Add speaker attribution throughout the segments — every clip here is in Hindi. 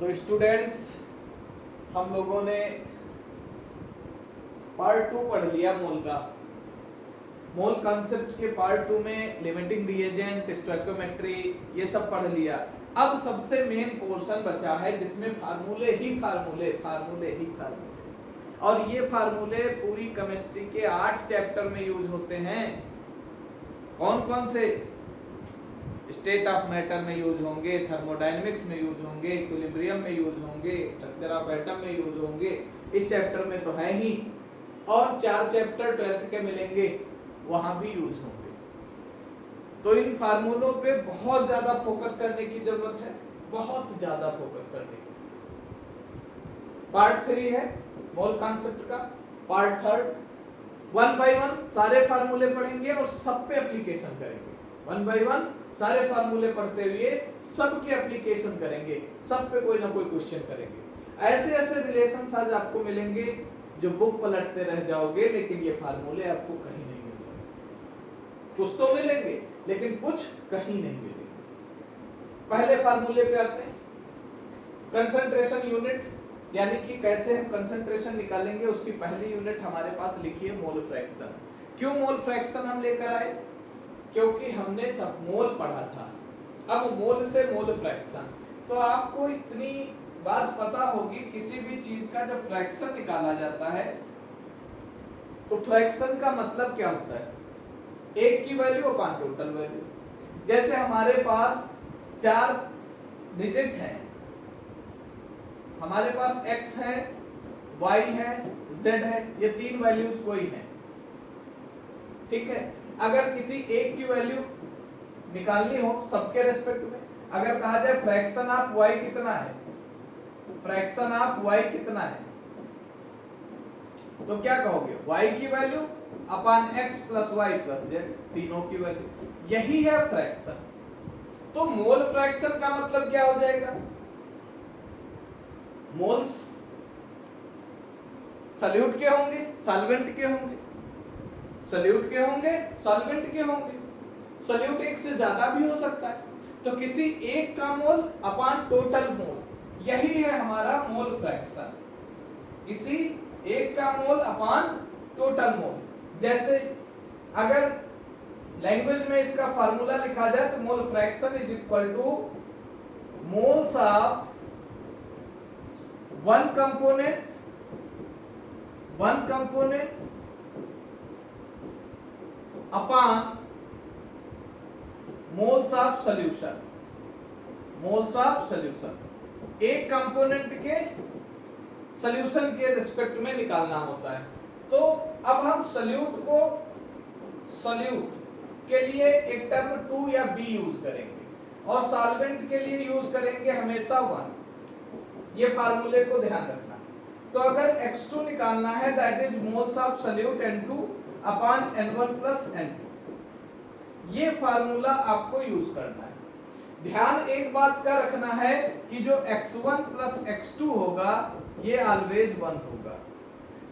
Speaker 1: तो स्टूडेंट्स, हम लोगों ने पार्ट 2 पढ़ लिया मोल का। मोल कॉन्सेप्ट के पार्ट 2 में लिमिटिंग रिएजेंट, स्टोइकियोमेट्री ये सब पढ़ लिया। अब सबसे मेन पोर्शन बचा है जिसमें फार्मूले ही फार्मूले और ये फार्मूले पूरी केमिस्ट्री के 8 चैप्टर में यूज होते हैं। कौन कौन से? स्टेट ऑफ मैटर में यूज होंगे, थर्मोडायनेमिक्स में यूज होंगे, इक्विलिब्रियम में यूज होंगे, स्ट्रक्चर ऑफ एटम में यूज होंगे। इस चैप्टर में तो है ही, और 4 चैप्टर 12th के मिलेंगे, वहां भी यूज होंगे। तो इन फार्मूलों पे बहुत ज्यादा फोकस करने की जरूरत है, बहुत ज्यादा फोकस करने की। पार्ट 3 है मोल कॉन्सेप्ट का। पार्ट 3 1 बाय 1 सारे फार्मूले पढ़ेंगे और सब पे एप्लीकेशन करेंगे। 1 बाय 1 सारे फार्मूले पढ़ते हुए सब के एप्लीकेशन करेंगे, सब पे कोई ना कोई क्वेश्चन करेंगे। ऐसे ऐसे रिलेशंस आज आपको मिलेंगे जो बुक पलटते रह जाओगे, लेकिन ये फार्मूले आपको कहीं नहीं मिलेंगे। कुछ तो मिलेंगे लेकिन कुछ कहीं नहीं मिलेंगे। पहले फार्मूले पे आते हैं। कंसंट्रेशन यूनिट, यानी कि कैसे हम कंसंट्रेशन निकालेंगे, उसकी पहली यूनिट हमारे पास लिखी है मोल फ्रैक्शन। क्यों मोल फ्रैक्शन हम लेकर आए? क्योंकि हमने सब मोल पढ़ा था, अब मोल से मोल फ्रैक्शन। तो आपको इतनी बात पता होगी, किसी भी चीज का जब फ्रैक्शन निकाला जाता है तो फ्रैक्शन का मतलब क्या होता है? एक की वैल्यू अपॉन टोटल वैल्यू। जैसे हमारे पास 4 डिजिट हैं, हमारे पास x है, y है, z है, ये 3 वैल्यूज कोई है, ठीक है। अगर किसी एक की वैल्यू निकालनी हो सबके रेस्पेक्ट में, अगर कहा जाए फ्रैक्शन ऑफ y कितना है, फ्रैक्शन ऑफ y कितना है, तो क्या कहोगे? y की value upon x plus y plus z, तीनों की वैल्यू, यही है फ्रैक्शन। तो मोल फ्रैक्शन का मतलब क्या हो जाएगा? मोल्स सॉल्यूट के होंगे, सॉल्वेंट के होंगे, सॉल्यूट के होंगे, सॉल्वेंट के होंगे। सॉल्यूट एक से ज्यादा भी हो सकता है, तो किसी एक का मोल अपॉन टोटल मोल, यही है हमारा मोल फ्रैक्शन। किसी एक का मोल अपॉन टोटल मोल। जैसे अगर लैंग्वेज में इसका फार्मूला लिखा जाए तो mole fraction is equal two moles of one component upon moles of solution. Moles of solution एक कंपोनेंट के सॉल्यूशन के रिस्पेक्ट में निकालना होता है। तो अब हम सॉल्यूट के लिए एक टर्म 2 या b यूज करेंगे और सॉल्वेंट के लिए यूज करेंगे हमेशा 1। ये फार्मूले को ध्यान रखना। तो अगर x2 निकालना है, that is moles of solute N2 upon N1 plus N2। ये फार्मूला आपको यूज करना है। ध्यान एक बात का रखना है कि जो x1 प्लस x2 होगा ये ऑलवेज 1 होगा।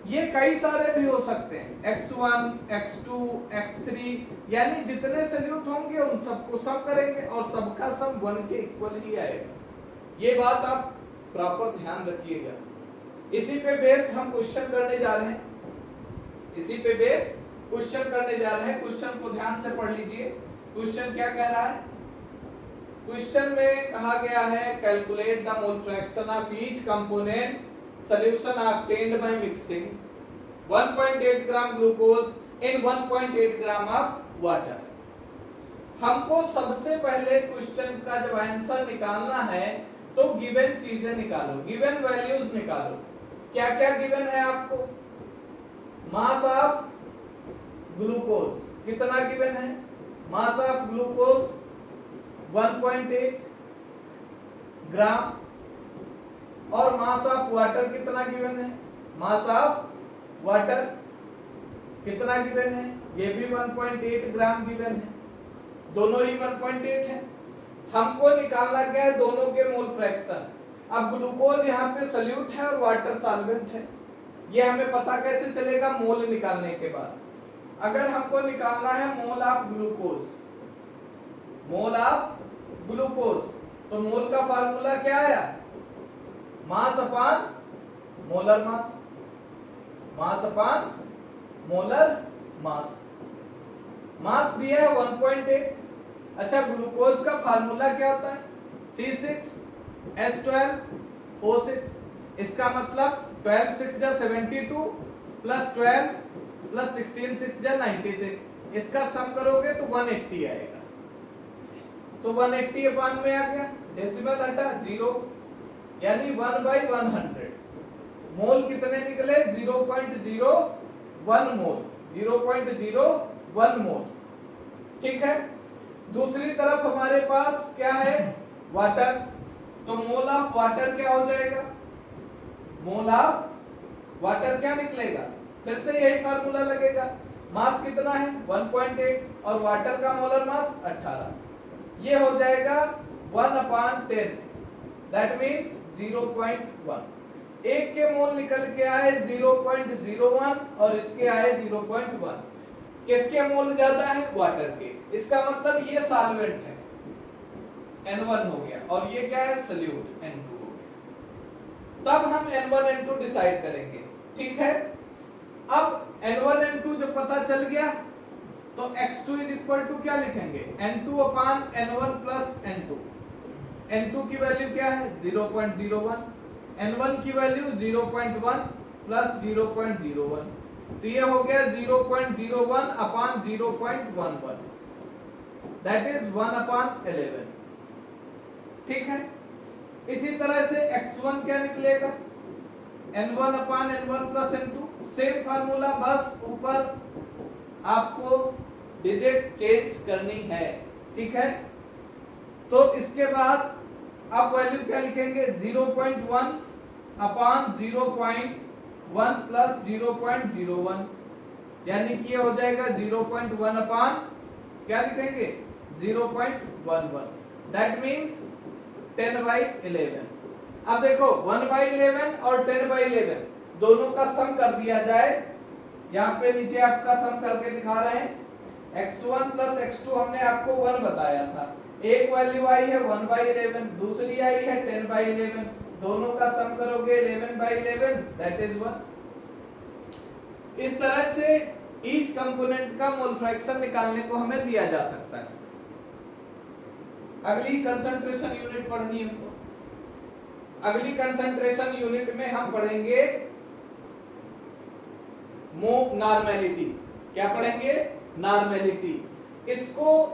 Speaker 1: ये कई सारे भी हो सकते हैं, x1, x2, x3, यानी जितने सॉल्यूट होंगे उन सबको सम करेंगे और सबका सम 1 के इक्वल ही आएगा। ये बात आप प्रॉपर ध्यान रखिएगा। इसी पे बेस्ड हम क्वेश्चन करने जा रहे हैं, इसी पे बेस्ड क्वेश्चन करने जा रहे हैं। क्वेश्चन को ध्यान से पढ़ लीजिए। क्वेश्चन क्या कह रहा है? क्वेश्चन में कहा गया है calculate the mole fraction of each component solution obtained by mixing 1.8 gram glucose in 1.8 gram of water. हमको सबसे पहले क्वेश्चन का जब आंसर निकालना है तो गिवन चीजें निकालो, गिवन वैल्यूज निकालो। क्या क्या गिवन है आपको? मास ऑफ ग्लूकोज कितना गिवन है? मास ऑफ ग्लूकोज 1.8 ग्राम, और मास ऑफ वाटर कितना गिवन है? मास ऑफ वाटर कितना गिवन है? ये भी 1.8 ग्राम गिवन है, दोनों ही 1.8 है। हमको निकालना क्या है? दोनों के मोल फ्रैक्शन। अब ग्लूकोज यहाँ पे सॉल्यूट है और वाटर सॉल्वेंट है, ये हमें पता कैसे चलेगा? मोल निकालने के बाद। अगर हमको निकालना है mole of glucose, mole of glucose, तो मोल का फार्मूला क्या आया? मास अपान मोलर मास, मास अपान मोलर मास। मास दिया है 1.8। अच्छा, ग्लूकोज का फार्मूला क्या होता है? C6H12O6। इसका मतलब 12 6 जा 72 प्लस 12 प्लस 16 6 जा 96। इसका सम करोगे तो 180 आएगा। तो 180 अपान में आ गया, डेसिमल हटा 0, यानी 1/100। मोल कितने निकले? 0.01 मोल, 0.01 मोल। ठीक है। दूसरी तरफ हमारे पास क्या है? वाटर। तो मोल ऑफ वाटर क्या हो जाएगा? मोल ऑफ वाटर क्या निकलेगा? फिर से यही फार्मूला लगेगा। मास कितना है? 1.8 और वाटर का मोलर मास 18। ये हो जाएगा 1/10, दैट मीन्स 0.1। एक के मोल निकल के आए 0.01 और इसके आए 0.1। किसके मोल ज्यादा है? वाटर के। इसका मतलब ये सॉल्वेंट है, N1 हो गया, और ये क्या है? सॉल्यूट, N2 हो गया। तब हम N1 N2 डिसाइड करेंगे। ठीक है। अब N1 N2 जब पता चल गया तो x2 इज इक्वल टू क्या लिखेंगे? N2 अपान N1 प्लस N2। N2 की वैल्यू क्या है? 0.01। N1 की वैल्यू 0.1 प्लस 0.01। तो ये हो गया 0.01 अपान 0.11, दैट इज 1/11। ठीक है। इसी तरह से x1 क्या निकलेगा? N1 अपान N1 plus N2। Same formula, बस ऊपर आपको डिजिट चेंज करनी है। ठीक है। तो इसके बाद आप वैल्यू क्या लिखेंगे? 0.1 अपान 0.1 प्लस 0.01, यानी कि ये हो जाएगा 0.1 अपान क्या लिखेंगे? 0.11, दैट मीन्स 10/11। अब देखो 1/11 और 10/11 दोनों का सम कर दिया जाए। यहाँ पे नीचे आपका सम करके दिखा रहे हैं। x1 प्लस x2 हमने आपको 1 बताया था। एक वैल्यू आई है 1/11, दूसरी आई है 10/11। दोनों का सम करोगे 11/11, दैट इज 1। इस तरह से ईच कंपोनेंट का मोल फ्रैक्शन निकालने को हमें दिया जा सकता है। अगली कंसंट्रेशन यूनिट पढ़नी है हमको। अगली कंसंट्रेशन यूनिट में हम पढ़ेंगे नॉर्मेलिटी। क्या पढ़ेंगे? नॉर्मेलिटी। इसको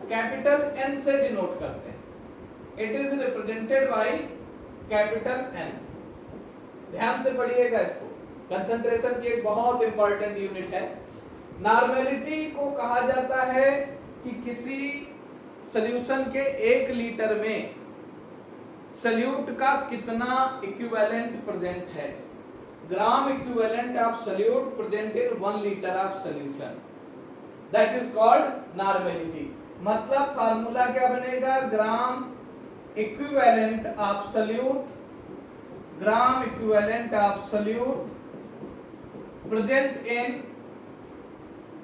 Speaker 1: कैपिटल N से डिनोट करते हैं। It is represented by capital N। ध्यान से पढ़िएगा इसको, कंसंट्रेशन की एक बहुत इंपॉर्टेंट यूनिट है। नॉर्मेलिटी को कहा जाता है कि किसी सॉल्यूशन के 1 लीटर में सॉल्यूट का कितना इक्विवेलेंट प्रेजेंट है। Gram equivalent of solute present in 1 litre of solution, that is called normality. मतलब फार्मूला क्या बनेगा? Gram equivalent of solute, gram equivalent of solute present in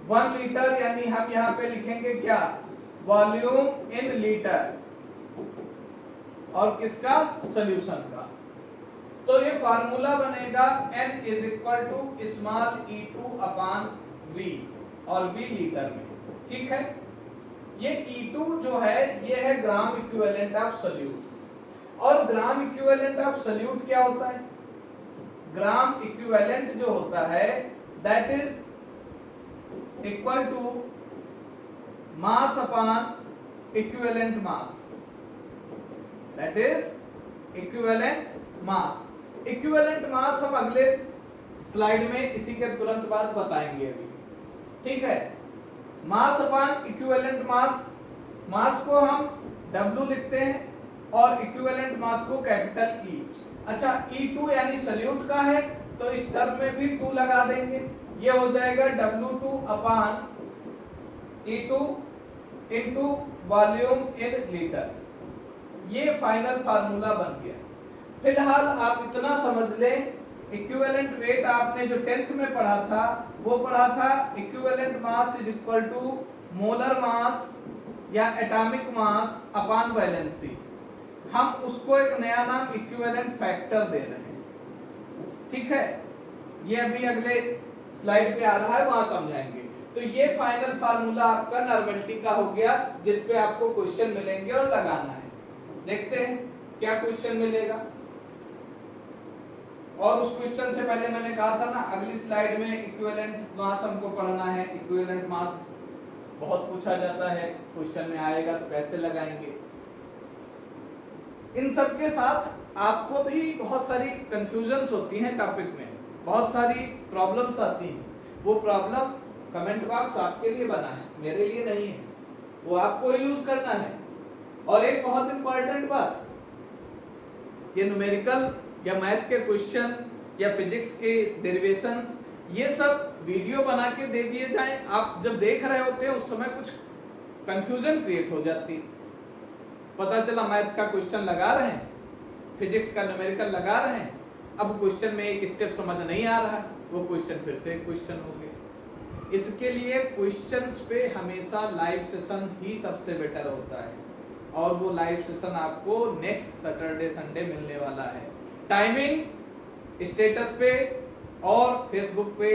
Speaker 1: 1 litre, यानी हम यहाँ पे लिखेंगे क्या? वॉल्यूम इन लीटर, और किसका? सॉल्यूशन का। तो ये फार्मूला बनेगा N is equal to small e2 upon V, और V लीटर में। ठीक है। ये E2 जो है ये है ग्राम इक्विवेलेंट ऑफ सॉल्यूट। और ग्राम इक्विवेलेंट ऑफ सॉल्यूट क्या होता है? ग्राम इक्विवेलेंट जो होता है that is equal to mass upon equivalent mass, that is equivalent mass. Equivalent mass हम अगले स्लाइड में इसी के तुरंत बाद बताएंगे अभी। ठीक है। मास अपान इक्विवेलेंट मास, मास को हम W लिखते हैं और इक्विवेलेंट मास को कैपिटल E। अच्छा, E2 यानी सॉल्यूट का है तो इस टर्म में भी 2 लगा देंगे। ये हो जाएगा W2 upon E2 into volume in litre. ये फाइनल फार्मूला बन गया। फिलहाल आप इतना समझ लें, इक्विवेलेंट वेट आपने जो 10th में पढ़ा था वो पढ़ा था equivalent mass is equal to molar mass या एटॉमिक मास अपान वैलेंसी। हम उसको एक नया नाम इक्विवेलेंट फैक्टर दे रहे हैं, ठीक है। ये अभी अगले स्लाइड पे आ रहा है, वहां समझाएंगे। तो ये फाइनल फार्मूला आपका नॉर्मलिटी का हो गया, जिस पे आपको क्वेश्चन मिलेंगे और लगाना है। देखते हैं क्या क्वेश्चन मिलेगा। और उस क्वेश्चन से पहले मैंने कहा था ना, अगली स्लाइड में इक्विवेलेंट मास हमको पढ़ना है। इक्विवेलेंट मास बहुत पूछा जाता है, क्वेश्चन में आएगा तो कैसे लगाएंगे। इन सब के साथ आपको भी बहुत सारी कंफ्यूजन्स होती हैं टॉपिक में, बहुत सारी प्रॉब्लम्स आती हैं। वो प्रॉब्लम कमेंट बॉक्स आपके लिए बना है, मेरे लिए नहीं है, वो आपको यूज करना है। और एक बहुत इंपॉर्टेंट बात, ये न्यूमेरिकल या मैथ के क्वेश्चन या फिजिक्स के डेरिवेशंस, ये सब वीडियो बना के दे दिए जाएं। आप जब देख रहे होते हैं उस समय कुछ कंफ्यूजन क्रिएट हो जाती, पता चला मैथ का क्वेश्चन लगा रहे हैं, फिजिक्स का न्यूमेरिकल लगा रहे हैं, अब क्वेश्चन में एक स्टेप समझ नहीं आ रहा, वो क्वेश्चन फिर से क्वेश्चन हो गए। इसके लिए क्वेश्चंस पे हमेशा लाइव सेशन ही सबसे बेटर होता है, और वो लाइव सेशन आपको नेक्स्ट सैटरडे संडे मिलने वाला है। टाइमिंग स्टेटस पे और फेसबुक पे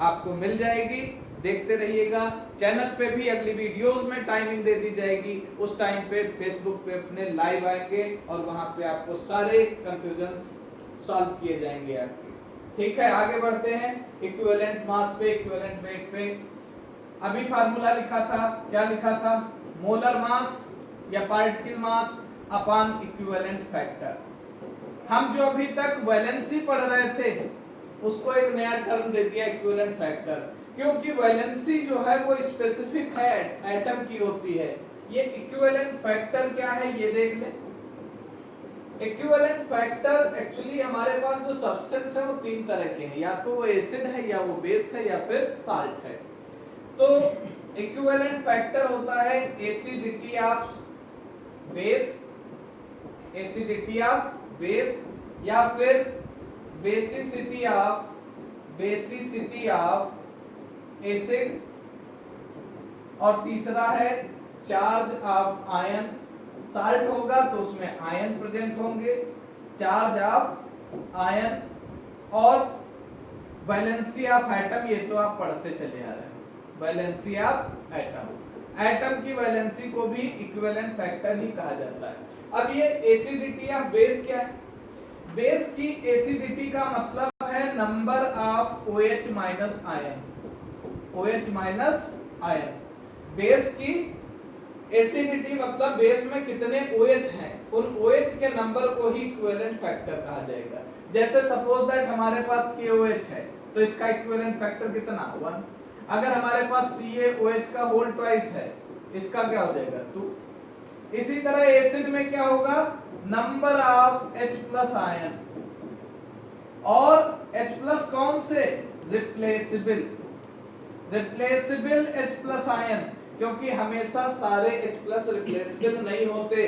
Speaker 1: आपको मिल जाएगी, देखते रहिएगा। चैनल पे भी अगली वीडियोस में टाइमिंग दे दी जाएगी, उस टाइम पे फेसबुक पे अपने लाइव आएंगे और वहां पे आपको सारे कंफ्यूजन्स सॉल्व किए जाएंगे आपके। ठीक है, आगे बढ़ते हैं। इक्विवेलेंट मास पे, इक्विवेलेंट वेट पे अभी फार्मूला लिखा था, क्या लिखा था? मोलर मास या पार्टिकल मास अपॉन इक्विवेलेंट फैक्टर। हम जो अभी तक वैलेंसी पढ़ रहे थे उसको एक नया टर्म दे दिया इक्विवेलेंट फैक्टर, क्योंकि वैलेंसी जो है वो स्पेसिफिक है, एटम की होती है। ये इक्विवेलेंट फैक्टर क्या है ये देख ले। इक्विवेलेंट फैक्टर एक्चुअली हमारे पास जो सब्सटेंस है वो तीन तरह के हैं, या तो वो एसिड है, या वो बेस है, या फिर साल्ट है। तो इक्विवेलेंट फैक्टर होता है acidity of base, acidity of base, या फिर बेसिसिटी ऑफ एसिड, और तीसरा है चार्ज ऑफ आयन। साल्ट होगा तो उसमें आयन प्रेजेंट होंगे, चार्ज ऑफ आयन, और वैलेंसी ऑफ एटम, ये तो आप पढ़ते चले आ रहे हैं। वैलेंसी ऑफ एटम, एटम की वैलेंसी को भी इक्विवेलेंट फैक्टर ही कहा जाता है। अब ये एसिडिटी ऑफ बेस क्या है? बेस की एसिडिटी का मतलब है number of OH minus ions, OH minus ions. Base की एसिडिटी मतलब बेस में कितने OH हैं, उन OH के नंबर को ही इक्विवेलेंट फैक्टर कहा जाएगा। जैसे सपोज दैट हमारे पास KOH है तो इसका इक्विवेलेंट फैक्टर कितना? 1। अगर हमारे पास CaOH का होल ट्वाइस है, इसका क्या हो जाएगा? 2। इसी तरह एसिड में क्या होगा? Number of H plus ion, और H प्लस कौन से? Replaceable, replaceable H plus ion, क्योंकि हमेशा सारे H प्लस रिप्लेसेबल नहीं होते।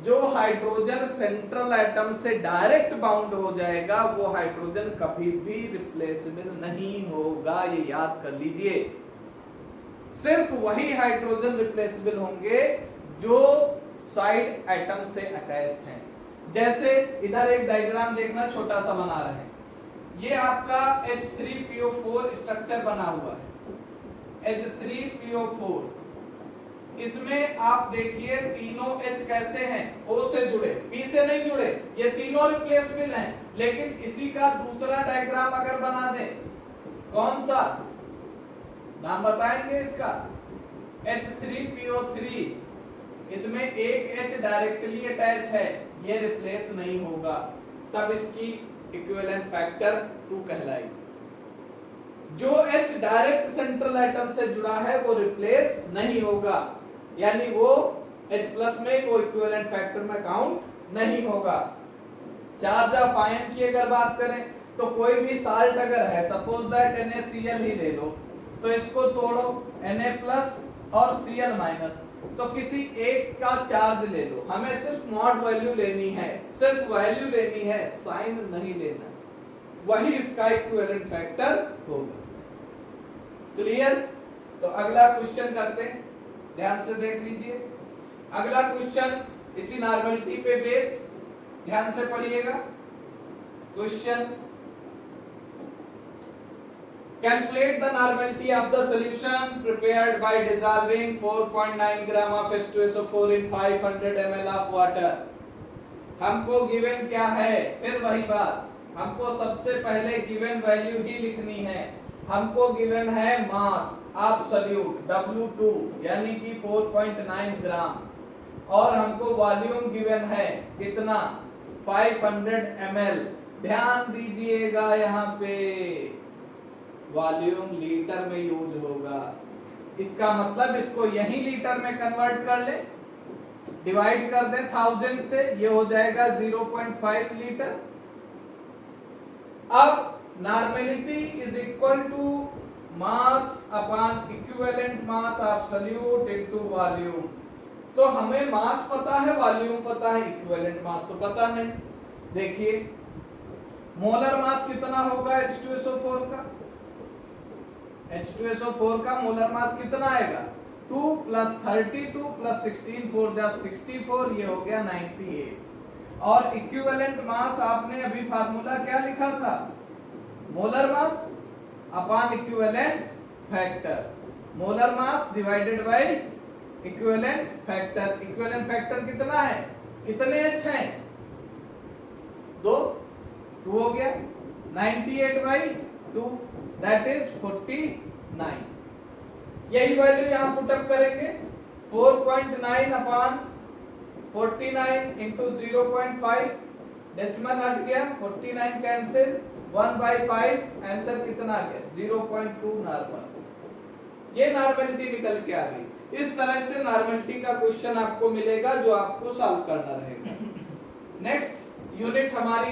Speaker 1: जो हाइड्रोजन सेंट्रल एटम से डायरेक्ट बाउंड हो जाएगा वो हाइड्रोजन कभी भी रिप्लेसेबल नहीं होगा, ये याद कर लीजिए। सिर्फ वही हाइड्रोजन रिप्लेसेबल होंगे जो साइड एटम से अटैच्ड हैं। जैसे इधर एक डायग्राम देखना, छोटा सा बना रहे हैं। ये आपका H3PO4 स्ट्रक्चर बना हुआ है, H3PO4। इसमें आप देखिए तीनों H कैसे हैं? O से जुड़े, P से नहीं जुड़े, ये तीनों रिप्लेसेबल हैं। लेकिन इसी का दूसरा डायग्राम अगर बना दे, कौन सा नाम बताएंगे इसका? H3PO3, इसमें एक H डायरेक्टली अटैच है, ये रिप्लेस नहीं होगा, तब इसकी इक्विवेलेंट फैक्टर 2 कहलाएगी। जो H डायरेक्ट सेंट्रल एटम से जुड़ा है वो रिप्लेस नहीं होगा, यानी वो H प्लस में वो इक्विवेलेंट फैक्टर में काउंट नहीं होगा। चार्ज ऑफ आयन की अगर बात करें तो कोई भी साल्ट अगर है, सपोज दैट NaCl ही ले लो, तो इसको तोड़ो Na प्लस और Cl माइनस, तो किसी एक का चार्ज ले लो, हमें सिर्फ मॉड वैल्यू लेनी है, सिर्फ वैल्यू लेनी है, साइन नहीं लेना, वही इसका इक्विवेलेंट फैक्टर होगा। क्लियर? तो अगला क्वेश्चन करते हैं, ध्यान से देख लीजिए। अगला क्वेश्चन इसी नॉर्मलिटी पे बेस्ड, ध्यान से पढ़िएगा question. Calculate the normality of the solution prepared by dissolving 4.9 gram of H2SO4 in 500 ml of water। हमको गिवन क्या है, फिर वही बात, हमको सबसे पहले गिवन वैल्यू ही लिखनी है। हमको गिवन है मास ऑफ सॉल्यूट W2 यानी कि 4.9 ग्राम, और हमको वॉल्यूम गिवन है कितना 500 ml। ध्यान दीजिएगा यहाँ पे वॉल्यूम लीटर में यूज होगा, इसका मतलब इसको यही लीटर में कन्वर्ट कर ले, डिवाइड कर दें 1000 से, ये हो जाएगा 0.5 लीटर। अब normality is equal to mass upon equivalent mass of solute into volume. तो हमें मास पता है, वॉल्यूम पता है, इक्विवेलेंट मास तो पता नहीं। देखिए मोलर मास कितना होगा H2SO4 का, H2SO4 का मोलर मास कितना आएगा 2 + 32 + 16 4 जा 64, ये हो गया 98। और इक्विवेलेंट मास आपने अभी फार्मूला क्या लिखा था, molar mass upon equivalent factor, molar mass divided by equivalent factor. Equivalent factor कितना है, कितने H हैं, 2 हो गया, 98/2 दैट इज 49। यही वैल्यू यहाँ पुट अप करेंगे, 4.9 अपॉन 49 इंटू 0.5, डेसिमल हट गया, 49 कैंसिल, 1/5, आंसर कितना आ गया 0.2 नॉर्मल। ये नॉर्मलिटी निकल के आ गई। इस तरह से नॉर्मलिटी का क्वेश्चन आपको मिलेगा जो आपको सॉल्व करना रहेगा। नेक्स्ट यूनिट हमारी